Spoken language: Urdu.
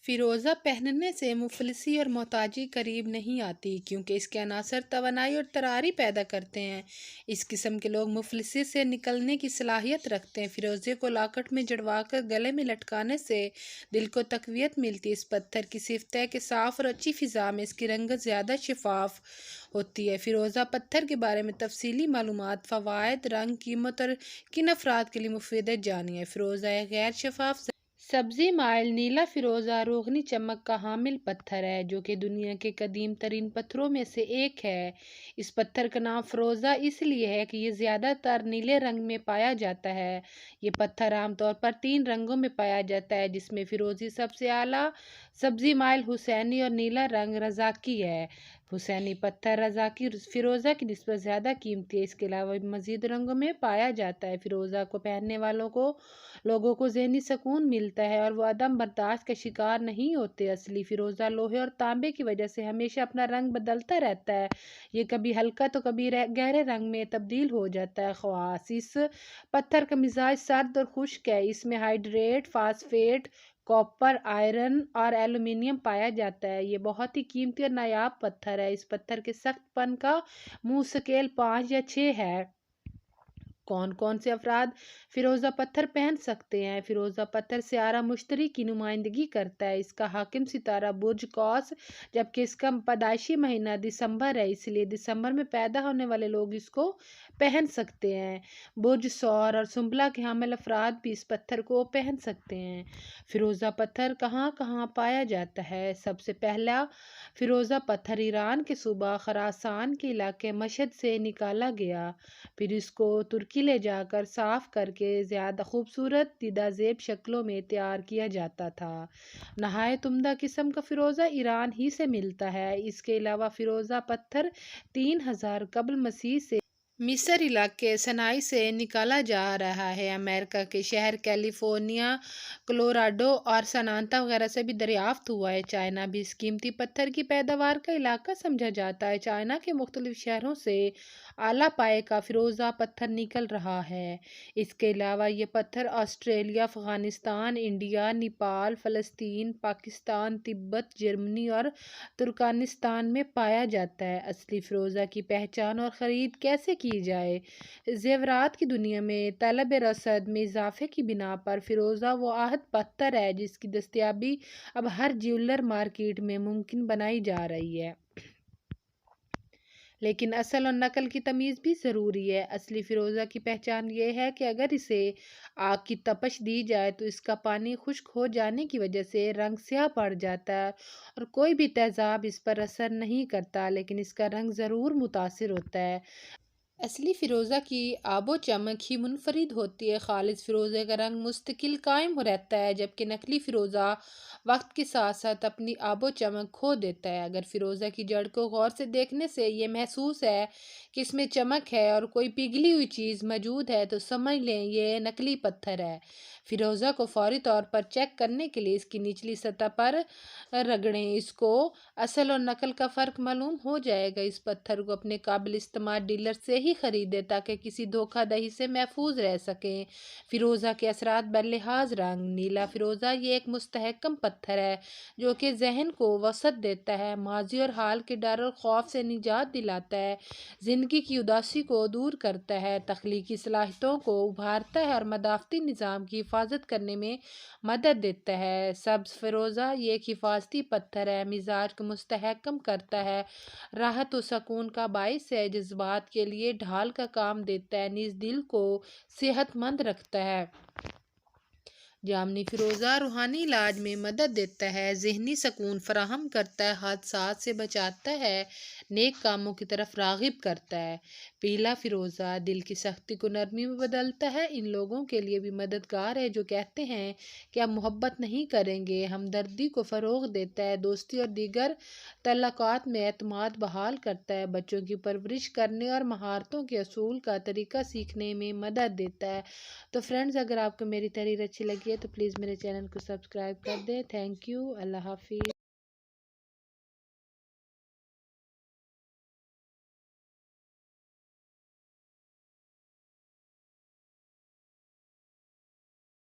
فیروزہ پہننے سے مفلسی اور محتاجی قریب نہیں آتی، کیونکہ اس کے عناصر توانائی اور تراری پیدا کرتے ہیں۔ اس قسم کے لوگ مفلسی سے نکلنے کی صلاحیت رکھتے ہیں۔ فیروزے کو لاکٹ میں جڑوا کر گلے میں لٹکانے سے دل کو تقویت ملتی ہے۔ اس پتھر کی صفت ہے کہ صاف اور اچھی فضا میں اس کی رنگت زیادہ شفاف ہوتی ہے۔ فیروزہ پتھر کے بارے میں تفصیلی معلومات، فوائد، رنگ، قیمت اور کن افراد کے لیے مفید ہے جانیے۔ فیروزہ ایک غیر شفاف سبزی مائل نیلا فیروزہ روغنی چمک کا حامل پتھر ہے، جو کہ دنیا کے قدیم ترین پتھروں میں سے ایک ہے۔ اس پتھر کا نام فیروزہ اس لیے ہے کہ یہ زیادہ تر نیلے رنگ میں پایا جاتا ہے۔ یہ پتھر عام طور پر 3 رنگوں میں پایا جاتا ہے، جس میں فیروزی سب سے اعلیٰ، سبزی مائل حسینی اور نیلا رنگ رزاقی ہے۔ حسینی پتھر رزاقی فیروزہ کی نسبت زیادہ قیمتی ہے۔ اس کے علاوہ بھی مزید رنگوں میں پایا جاتا ہے۔ فیروزہ کو پہننے لوگوں کو ذہنی سکون ملتا ہے اور وہ عدم برداشت کا شکار نہیں ہوتے۔ اصلی فیروزہ لوہے اور تانبے کی وجہ سے ہمیشہ اپنا رنگ بدلتا رہتا ہے۔ یہ کبھی ہلکا تو کبھی گہرے رنگ میں تبدیل ہو جاتا ہے۔ خواص: اس پتھر کا مزاج سرد اور خشک ہے۔ اس میں ہائیڈریٹ، فاسفیٹ، کاپر، آئرن اور ایلومینیم پایا جاتا ہے۔ یہ بہت ہی قیمتی اور نایاب پتھر ہے۔ اس پتھر کے سخت پن کا منہ اسکیل 5 یا 6 ہے۔ کون کون سے افراد فیروزہ پتھر پہن سکتے ہیں؟ فیروزہ پتھر سیارہ مشتری کی نمائندگی کرتا ہے۔ اس کا حاکم ستارہ برج قوس، جبکہ اس کا پیدائشی مہینہ دسمبر ہے، اس لیے دسمبر میں پیدا ہونے والے لوگ اس کو پہن سکتے ہیں۔ برج ثور اور سنبلہ کے حامل افراد بھی اس پتھر کو پہن سکتے ہیں۔ فیروزہ پتھر کہاں کہاں پایا جاتا ہے؟ سب سے پہلا فیروزہ پتھر ایران کے صوبہ خراسان کے علاقے مشہد سے نکالا گیا، پھر اس کو ترکی لے جا کر صاف کر کے زیادہ خوبصورت دیدہ زیب شکلوں میں تیار کیا جاتا تھا۔ نہایت عمدہ قسم کا فیروزہ ایران ہی سے ملتا ہے۔ اس کے علاوہ فیروزہ پتھر 3000 قبل مسیح سے مصر علاقے سنائی سے نکالا جا رہا ہے۔ امریکہ کے شہر کیلیفورنیا، کولوراڈو اور سانتا وغیرہ سے بھی دریافت ہوا ہے۔ چائنا بھی اس قیمتی پتھر کی پیداوار کا علاقہ سمجھا جاتا ہے۔ چائنا کے مختلف شہروں سے اعلیٰ پائے کا فیروزہ پتھر نکل رہا ہے۔ اس کے علاوہ یہ پتھر آسٹریلیا، افغانستان، انڈیا، نیپال، فلسطین، پاکستان، تبت، جرمنی اور ترکمانستان میں پایا جاتا ہے۔ اصلی فیروزہ کی پہچان اور خرید کیسے کی جائے؟ زیورات کی دنیا میں طلب رسد میں اضافے کی بنا پر فیروزہ وہ واحد پتھر ہے جس کی دستیابی اب ہر جیولر مارکیٹ میں ممکن بنائی جا رہی ہے۔ لیکن اصل اور نقل کی تمیز بھی ضروری ہے۔ اصلی فیروزہ کی پہچان یہ ہے کہ اگر اسے آگ کی تپش دی جائے تو اس کا پانی خشک ہو جانے کی وجہ سے رنگ سیاہ پڑ جاتا ہے اور کوئی بھی تیزاب اس پر اثر نہیں کرتا، لیکن اس کا رنگ ضرور متاثر ہوتا ہے۔ اصلی فیروزہ کی آب و چمک ہی منفرد ہوتی ہے۔ خالص فیروزے کا رنگ مستقل قائم رہتا ہے، جبکہ نقلی فیروزہ وقت کے ساتھ ساتھ اپنی آب و چمک کھو دیتا ہے۔ اگر فیروزہ کی جڑ کو غور سے دیکھنے سے یہ محسوس ہے کہ اس میں چمک ہے اور کوئی پگھلی ہوئی چیز موجود ہے تو سمجھ لیں یہ نقلی پتھر ہے۔ فیروزہ کو فوری طور پر چیک کرنے کے لیے اس کی نچلی سطح پر رگڑیں، اس کو اصل اور نقل کا فرق معلوم ہو جائے گا۔ اس پتھر کو اپنے قابل استعمال ڈیلر سے ہی خریدیں تاکہ کسی دھوکہ دہی سے محفوظ رہ سکیں۔ فیروزہ کے اثرات بلحاظ رنگ: نیلا فیروزہ یہ ایک مستحکم پتھر ہے جو کہ ذہن کو وسعت دیتا ہے، ماضی اور حال کے ڈر اور خوف سے نجات دلاتا ہے، زندگی کی اداسی کو دور کرتا ہے، تخلیقی صلاحیتوں کو ابھارتا ہے اور مدافعتی نظام کی حفاظت کرنے میں مدد دیتا ہے۔ سبز فیروزہ یہ ایک حفاظتی پتھر ہے، مزاج کو مستحکم کرتا ہے، راحت و سکون کا باعث ہے، جذبات کے لیے ڈھال کا کام دیتا ہے، نیز دل کو صحت مند رکھتا ہے۔ جامنی فیروزہ روحانی علاج میں مدد دیتا ہے، ذہنی سکون فراہم کرتا ہے، حادثات سے بچاتا ہے، نیک کاموں کی طرف راغب کرتا ہے۔ پیلا فیروزہ دل کی سختی کو نرمی میں بدلتا ہے، ان لوگوں کے لیے بھی مددگار ہے جو کہتے ہیں کہ ہم محبت نہیں کریں گے، ہمدردی کو فروغ دیتا ہے، دوستی اور دیگر تعلقات میں اعتماد بحال کرتا ہے، بچوں کی پرورش کرنے اور مہارتوں کے اصول کا طریقہ سیکھنے میں مدد دیتا ہے۔ تو فرینڈز، اگر آپ کو میری تحریر اچھی لگی ہے تو پلیز میرے چینل کو سبسکرائب کر دیں۔ تھینک یو، اللہ حافظ۔